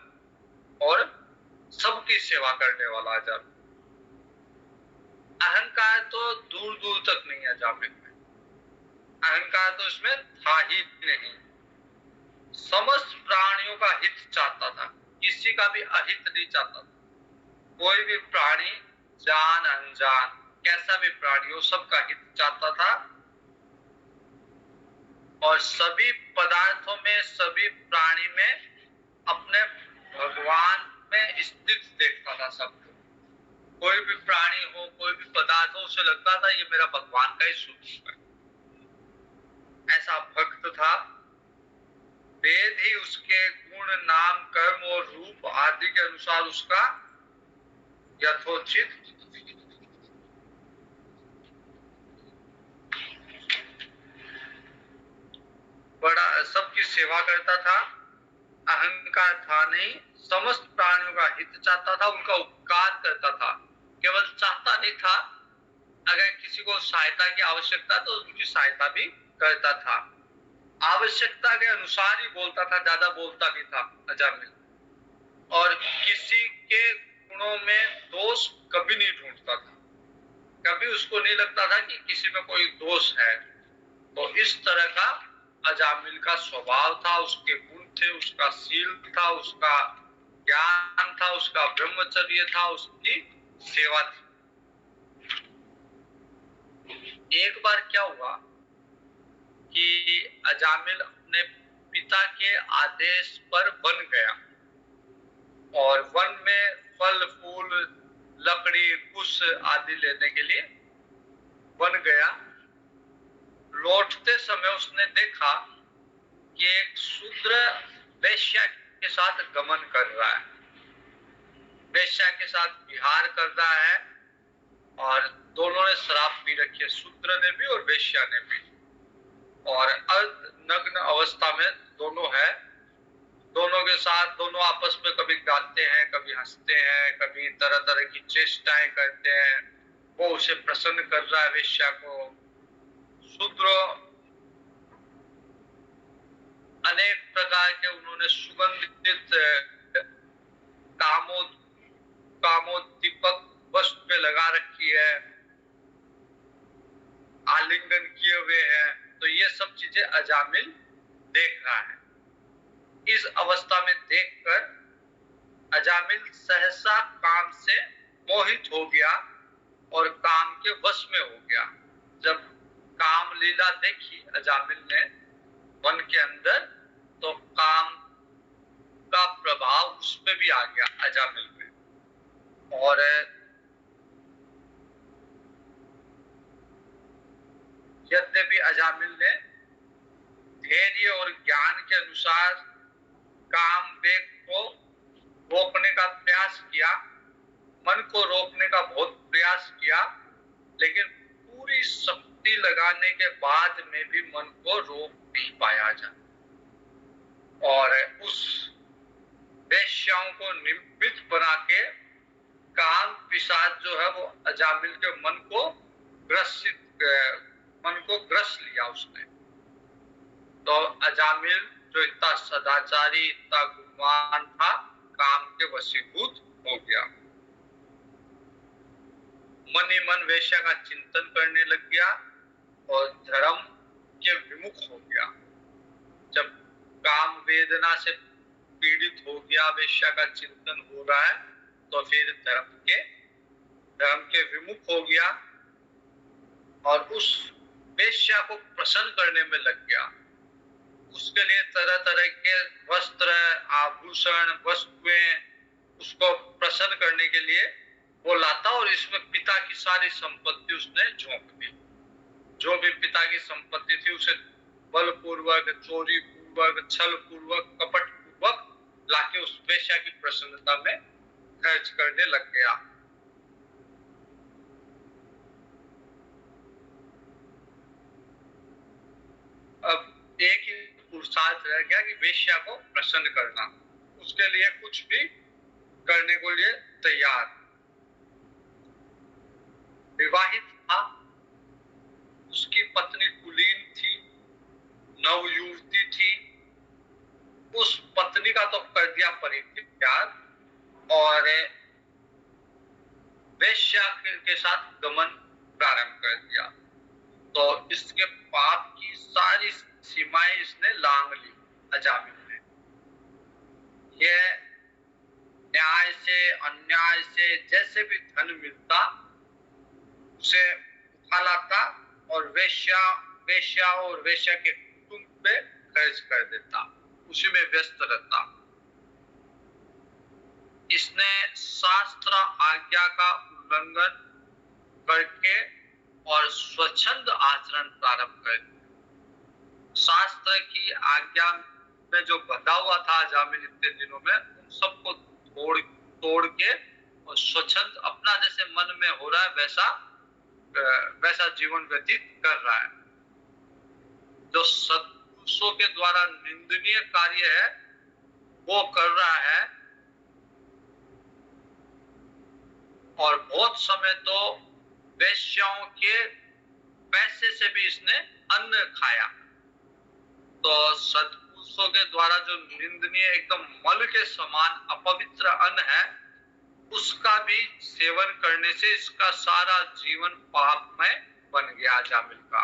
और सबकी सेवा करने वाला अजामिल। अहंकार तो दूर दूर तक नहीं है अजामिल में, अहंकार तो इसमें था ही नहीं। समस्त प्राणियों का हित चाहता था, किसी का भी अहित नहीं चाहता था। कोई भी प्राणी, जान अनजान, कैसा भी प्राणी हो, सबका हित चाहता था। और सभी पदार्थों में, सभी प्राणी में अपने भगवान में स्थित देखता था सबको। कोई भी प्राणी हो, कोई भी पदार्थ हो, उसे लगता था ये मेरा भगवान का ही स्वरूप है। ऐसा भक्त था। वेद ही उसके गुण, नाम, कर्म और रूप आदि के अनुसार उसका यथोचित बड़ा सबकी सेवा करता था। अहंकार था नहीं, समस्त प्राणियों का हित चाहता था, उनका उपकार करता था। केवल चाहता नहीं था, अगर किसी को सहायता की आवश्यकता तो उनकी सहायता भी करता था। आवश्यकता के अनुसार ही बोलता था, ज्यादा बोलता नहीं था अजामिल। और किसी के गुणों में दोष कभी नहीं ढूंढता था, कभी उसको नहीं लगता था कि किसी में कोई दोष है। तो इस तरह का अजामिल का स्वभाव था, उसके गुण थे, उसका शील था, उसका ज्ञान था, उसका ब्रह्मचर्य था, उसकी सेवा थी। एक बार क्या हुआ कि अजामिल अपने पिता के आदेश पर वन गया और वन में फल फूल, लकड़ी, कुश आदि लेने के लिए वन गया। लौटते समय उसने देखा कि एक शूद्र वेश्या के साथ गमन कर रहा है, वेश्या के साथ विहार कर रहा है, और दोनों ने शराब पी रखी है, शूद्र ने भी और वेश्या ने भी, और अर्ध नग्न अवस्था में दोनों है। दोनों के साथ दोनों आपस में कभी गाते हैं, कभी हंसते हैं, कभी तरह तरह की चेष्टाएं करते हैं। वो उसे प्रसन्न कर रहा है वेश्या को। शूद्र अनेक प्रकार के उन्होंने सुगंधित कामोद्दीपक वस्तु पे लगा रखी है, आलिंगन किए हुए हैं। तो ये सब चीजें अजामिल देख रहा है। इस अवस्था में देखकर अजामिल सहसा काम से मोहित हो गया और काम के वश में हो गया। जब काम लीला देखी अजामिल ने वन के अंदर, तो काम का प्रभाव उस पे भी आ गया अजामिल में। और यद्यपि अजामिल ने धैर्य और ज्ञान के अनुसार काम वेग को रोकने का प्रयास किया, मन को रोकने का बहुत प्रयास किया, लेकिन पूरी शक्ति लगाने के बाद में भी मन को रोक नहीं पाया जा। और उस वेश्याओं को निमित्त बना के काम पिशाच जो है वो अजामिल के मन को ग्रस लिया उसने। तो अजामिल जो इतना सदाचारी, इतना गुणवान था, काम के वशीभूत हो गया। मन ही मन वेश्या का चिंतन करने लग गया और धर्म के विमुख हो गया। जब काम वेदना से पीड़ित हो गया, वेश्या का चिंतन हो रहा है, तो फिर धर्म के विमुख हो गया और उस वेश्या को प्रसन्न करने में लग गया। उसके लिए तरह तरह के वस्त्र, आभूषण, वस्तुएं उसको प्रसन्न करने के लिए वो लाता और इसमें पिता की सारी संपत्ति उसने झोंक दी। जो भी पिता की संपत्ति थी उसे बलपूर्वक, चोरी पूर्वक, छल पूर्वक, कपट पूर्वक लाके उस वेश्या की प्रसन्नता में खर्च करने लग गया। अब एक ही पुरुषार्थ रह गया कि वेश्या को प्रसन्न करना। उसके लिए कुछ भी करने को लिए तैयार। विवाहित था, उसकी पत्नी कुलीन थी, नवयुवती थी। उस पत्नी का तो कर दिया परित्याग और वेश्या के साथ गमन प्रारंभ कर दिया। तो इसके पाप की सारी सीमाएं इसने लांघ ली अजामिल ने। यह न्याय से, अन्याय से जैसे भी धन मिलता उसे उठा लाता और वेश्या और वेश्या के कुटुंब पे खर्च कर देता, उसी में व्यस्त रहता। इसने शास्त्र आज्ञा का उल्लंघन करके और स्वच्छंद आचरण प्रारंभ कर दिया। शास्त्र की आज्ञा में जो बंधा हुआ था अजामिल इतने दिनों में, उन सबको तोड़ के और स्वच्छंद अपना जैसे मन में हो रहा है वैसा जीवन व्यतीत कर रहा है। जो सत्पुरुषों के द्वारा निंदनीय कार्य है वो कर रहा है। और बहुत समय तो वेश्याओं के पैसे से भी इसने अन्न खाया। तो सत्पुरुषों के द्वारा जो निंदनीय, एकदम मल के समान अपवित्र अन्न है, उसका भी सेवन करने से इसका सारा जीवन पापमय बन गया अजामिल का।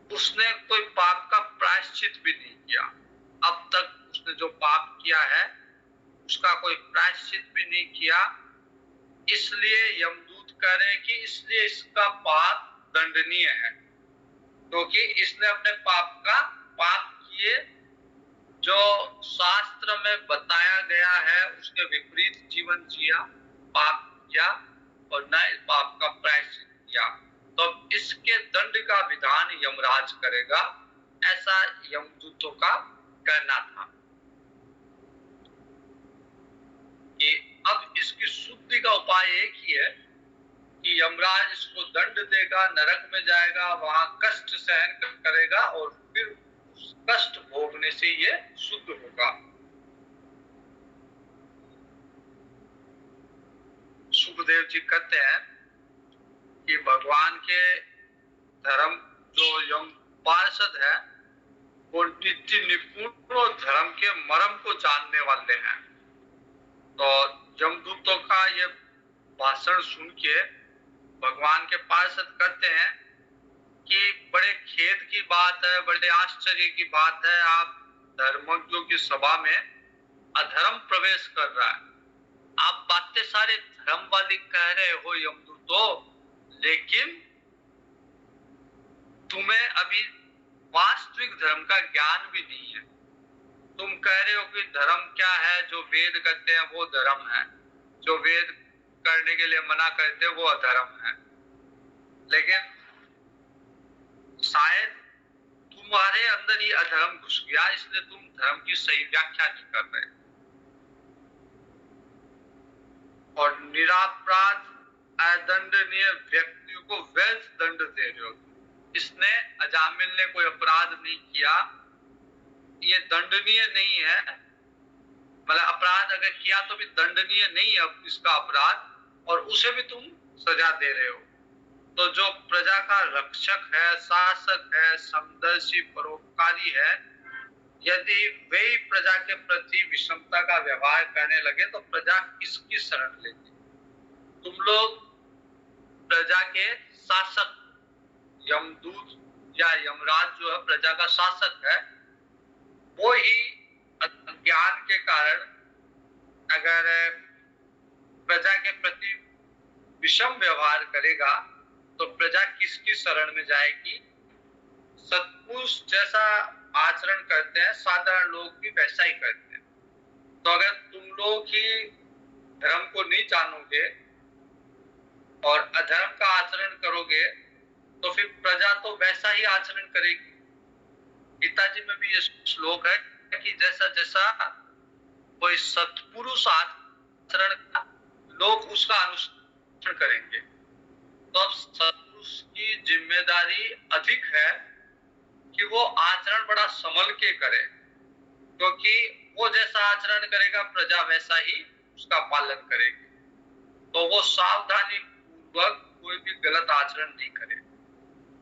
उसने कोई पाप का प्रायश्चित भी नहीं किया। अब तक उसने जो पाप किया है उसका कोई प्रायश्चित भी नहीं किया। इसलिए यमदूत कह रहे हैं कि इसलिए इसका पाप दंडनीय है, क्योंकि इसने अपने पाप किए, जो शास्त्र में बताया गया है उसके विपरीत जीवन जिया, पाप किया और न इस पाप का प्रायश्चित किया। तो इसके दंड का विधान यमराज करेगा, ऐसा यमदूतों का कहना था। कि अब इसकी शुद्धि का उपाय एक ही है कि यमराज इसको दंड देगा, नरक में जाएगा, वहां कष्ट सहन करेगा और फिर उस कष्ट भोगने से ये शुद्ध होगा। सुखदेव जी कहते हैं कि भगवान के धर्म जो यम पार्षद है वो नित्य निपुण और धर्म के मर्म को जानने वाले हैं। तो यमदूतों का ये भाषण सुन के भगवान के पार्षद कहते हैं कि बड़े खेद की बात है, बड़े आश्चर्य की बात है, आप धर्मज्ञों की सभा में अधर्म प्रवेश कर रहा है। आप बातें सारे धर्म वाली कह रहे हो यमदूतों, लेकिन तुम्हें अभी वास्तविक धर्म का ज्ञान भी नहीं है। तुम कह रहे हो कि धर्म क्या है, जो वेद कहते हैं वो धर्म है, जो वेद करने के लिए मना करते हैं वो अधर्म है। लेकिन शायद तुम्हारे अंदर ही अधर्म घुस गया, इसलिए तुम धर्म की सही व्याख्या नहीं कर रहे और निरापराध अदंडनीय व्यक्तियों को वैध दंड दे रहे हो। इसने अजामिल ने कोई अपराध नहीं किया, ये दंडनीय नहीं है, मतलब अपराध अगर किया तो भी दंडनीय नहीं है इसका अपराध, और उसे भी तुम सजा दे रहे हो। तो जो प्रजा का रक्षक है, शासक है, समदर्शी, परोपकारी है, यदि वे ही प्रजा के प्रति विषमता का व्यवहार करने लगे तो प्रजा किसकी शरण लेगी? तुम लोग प्रजा के शासक, यमदूत या यमराज जो है प्रजा का शासक है, वो ही अज्ञान के कारण अगर प्रजा के प्रति विषम व्यवहार करेगा तो प्रजा किसकी शरण में जाएगी? सत्पुरुष जैसा आचरण करते हैं साधारण लोग भी वैसा ही करते हैं। तो अगर तुम लोग ही धर्म को नहीं जानोगे और अधर्म का आचरण करोगे तो फिर प्रजा तो वैसा ही आचरण करेगी। गीता जी में भी ये श्लोक है कि जैसा जैसा कोई सत्पुरुष आचरण लोग उसका अनुसरण करेंगे। तो अब सत्पुरुष की जिम्मेदारी अधिक है कि वो आचरण बड़ा संभल के करे, क्योंकि वो जैसा आचरण करेगा प्रजा वैसा ही उसका पालन करेगी। तो वो सावधानी पूर्वक कोई भी गलत आचरण नहीं करे,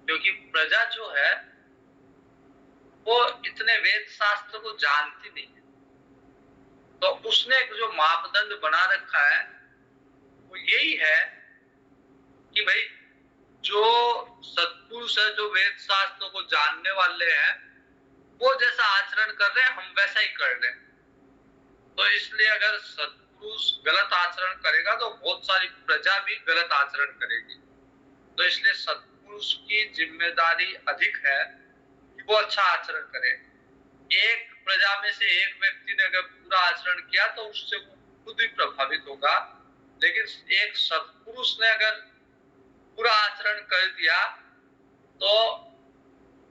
क्योंकि प्रजा जो है वो इतने वेद शास्त्र को जानती नहीं है। तो उसने जो मापदंड बना रखा है वो यही है कि भाई जो सत्पुरुष है, जो वेद शास्त्र को जानने वाले हैं, वो जैसा आचरण कर रहे हैं हम वैसा ही कर रहे हैं। तो इसलिए अगर सत्पुरुष गलत आचरण करेगा तो बहुत सारी प्रजा भी गलत आचरण करेगी। तो इसलिए सत्पुरुष की जिम्मेदारी अधिक है कि वो अच्छा आचरण करे। एक प्रजा में से एक व्यक्ति ने अगर बुरा आचरण किया तो उससे वो खुद ही प्रभावित होगा, लेकिन एक सत्पुरुष ने अगर बुरा आचरण कर दिया तो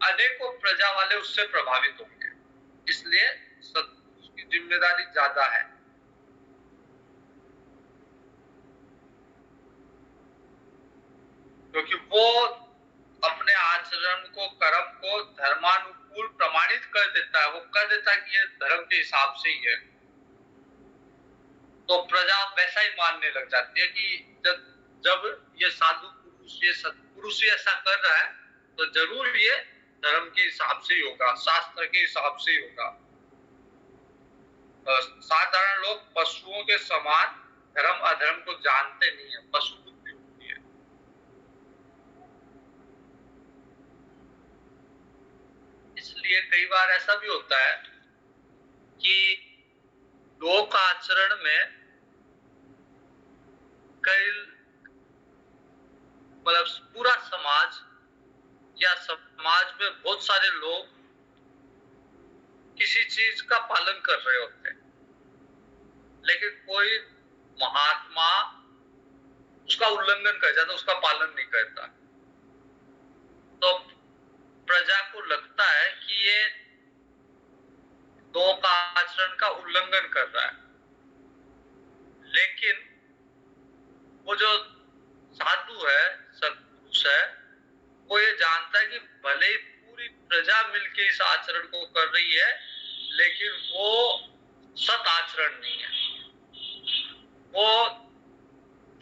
अनेकों प्रजा वाले उससे प्रभावित होंगे। इसलिए सत्पुरुष की जिम्मेदारी ज्यादा है। क्योंकि वो अपने आचरण को, कर्म को धर्मानुकूल प्रमाणित कर देता है। वो कर देता है कि ये धर्म के हिसाब से ही है, तो प्रजा वैसा ही मानने लग जाती है कि जब ये साधु पुरुष, ये सत्पुरुष ही ऐसा कर रहा है तो जरूर ये धर्म के हिसाब से ही होगा, शास्त्र के हिसाब से ही होगा। साधारण लोग पशुओं के समान धर्म अधर्म को जानते नहीं है, पशु बुद्धि होती है। इसलिए कई बार ऐसा भी होता है कि लोक आचरण में कई मतलब पूरा समाज या समाज में बहुत सारे लोग किसी चीज का पालन कर रहे होते हैं, लेकिन कोई महात्मा उसका उल्लंघन कर जाता, उसका पालन नहीं करता। तो प्रजा को लगता है कि ये दो का आचरण का उल्लंघन कर रहा है, लेकिन वो जो साधु है, सत्पुरुष है, वो ये जानता है कि भले ही पूरी प्रजा मिलके इस आचरण को कर रही है, लेकिन वो सत आचरण नहीं है। वो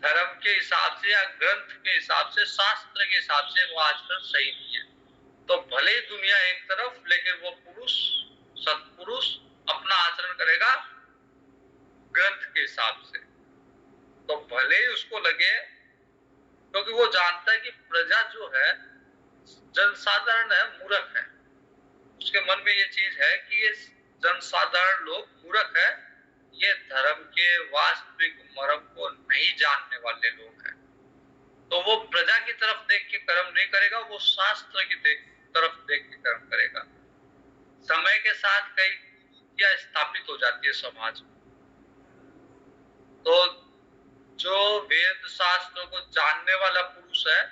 धर्म के हिसाब से या ग्रंथ के हिसाब से, शास्त्र के हिसाब से वो आचरण सही नहीं है। तो भले ही दुनिया एक तरफ, लेकिन वो पुरुष, सत्पुरुष अपना आचरण करेगा ग्रंथ के हिसाब से। तो भले ही उसको लगे, क्योंकि वो जानता है कि प्रजा जो है जनसाधारण है, मूर्ख है। उसके मन में ये चीज है कि ये जनसाधारण लोग मूर्ख है, ये धर्म के वास्तविक मर्म को नहीं जानने वाले लोग हैं। तो वो प्रजा की तरफ देख के कर्म नहीं करेगा, वो शास्त्र की तरफ देख के कर्म करेगा। समय के साथ कई कुरीतियां स्थापित हो जाती है समाज में। तो जो वेद शास्त्रों को जानने वाला पुरुष है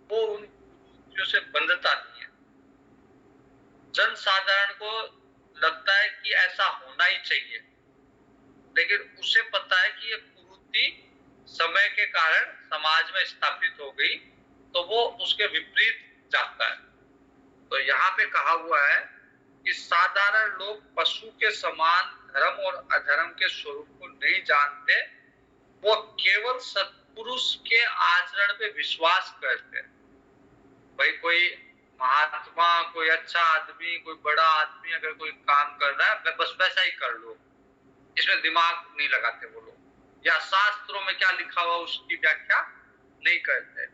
वो उन कुरीतियों से बंधता नहीं है। जनसाधारण को लगता है कि ऐसा होना ही चाहिए, लेकिन उसे पता है कि ये कुरीति समय के कारण समाज में स्थापित हो गई, तो वो उसके विपरीत जाता है। तो यहाँ पे कहा हुआ है कि साधारण लोग पशु के समान धर्म और अधर्म के स्वरूप को नहीं जानते, वो केवल सत्पुरुष के आचरण पे विश्वास करते हैं। भाई कोई महात्मा, कोई अच्छा आदमी, कोई बड़ा आदमी अगर कोई काम कर रहा है, बस वैसा ही कर लो, इसमें दिमाग नहीं लगाते वो लोग, या शास्त्रों में क्या लिखा हुआ उसकी व्याख्या नहीं करते।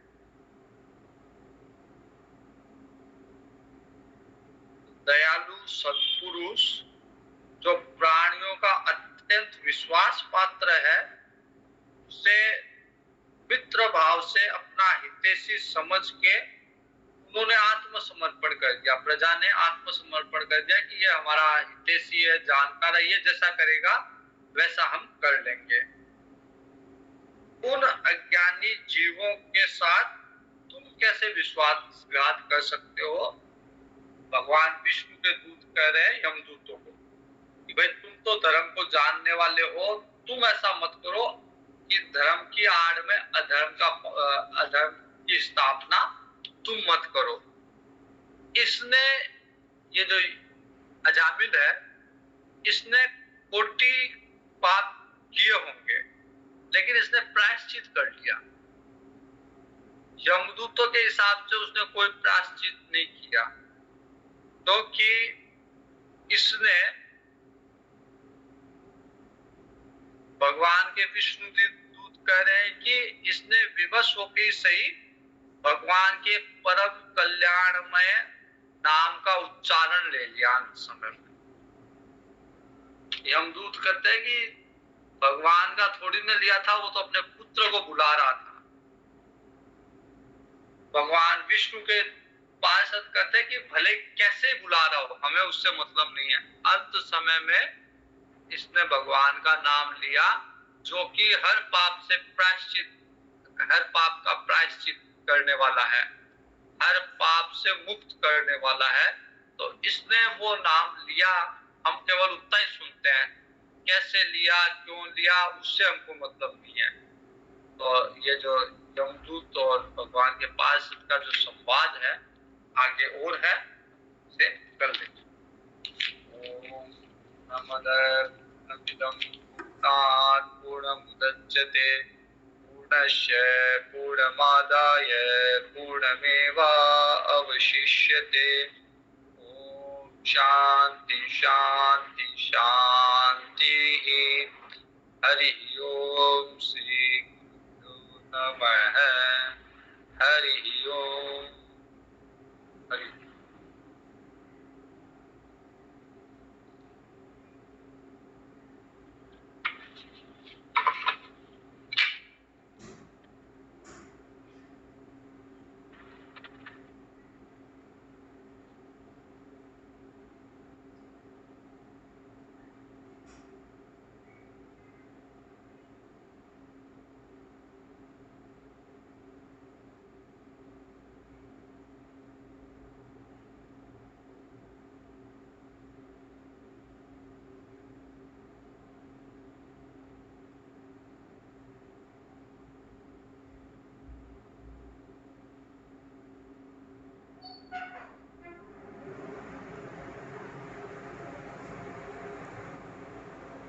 दयालु सत्पुरुष जो प्राणियों का अत्यंत विश्वास पात्र है, उसे मित्र भाव से अपना हितैषी समझ के उन्होंने आत्मसमर्पण कर दिया, प्रजा ने आत्मसमर्पण कर दिया कि ये हमारा हितैषी है, जानकार है, ये जैसा करेगा वैसा हम कर लेंगे। उन अज्ञानी जीवों के साथ तुम कैसे विश्वासघात कर सकते हो? भगवान विष्णु के दूत कह रहे हैं यमदूतों को कि भाई तुम तो धर्म को जानने वाले हो, तुम ऐसा मत करो कि धर्म की आड़ में अधर्म की स्थापना तुम मत करो। इसने, ये जो अजामिल है, इसने कोटि पाप किए होंगे, लेकिन इसने प्रायश्चित कर लिया। यमदूतों के हिसाब से उसने कोई प्रायश्चित नहीं किया, क्योंकि इसने भगवान के विष्णु दूत कह रहे हैं कि इसने विवश होकर सही भगवान के परम कल्याणमय नाम का उच्चारण ले लिया अंत समय में। यमदूत कहते हैं कि भगवान का थोड़ी ने लिया था, वो तो अपने पुत्र को बुला रहा था। भगवान विष्णु के पार्षद कहते हैं कि भले कैसे बुला रहा हो, हमें उससे मतलब नहीं है। अंत समय में इसने भगवान का नाम लिया, जो कि हर पाप से प्रायश्चित, हर पाप का प्रायश्चित करने वाला है, हर पाप से मुक्त करने वाला है। तो इसने वो नाम लिया, हम केवल उतना ही सुनते हैं, कैसे लिया, क्यों लिया, उससे हमको मतलब नहीं है। तो ये जो यमदूत और भगवान के पास का जो संवाद है आगे और है, उसे कर लेंगे। ओम नमः पूर्णमुदच्यते पूर्णस्य पूर्णमादाय पूर्णमेवावशिष्यते। ओम शांति शांति शांति। हरि ओम।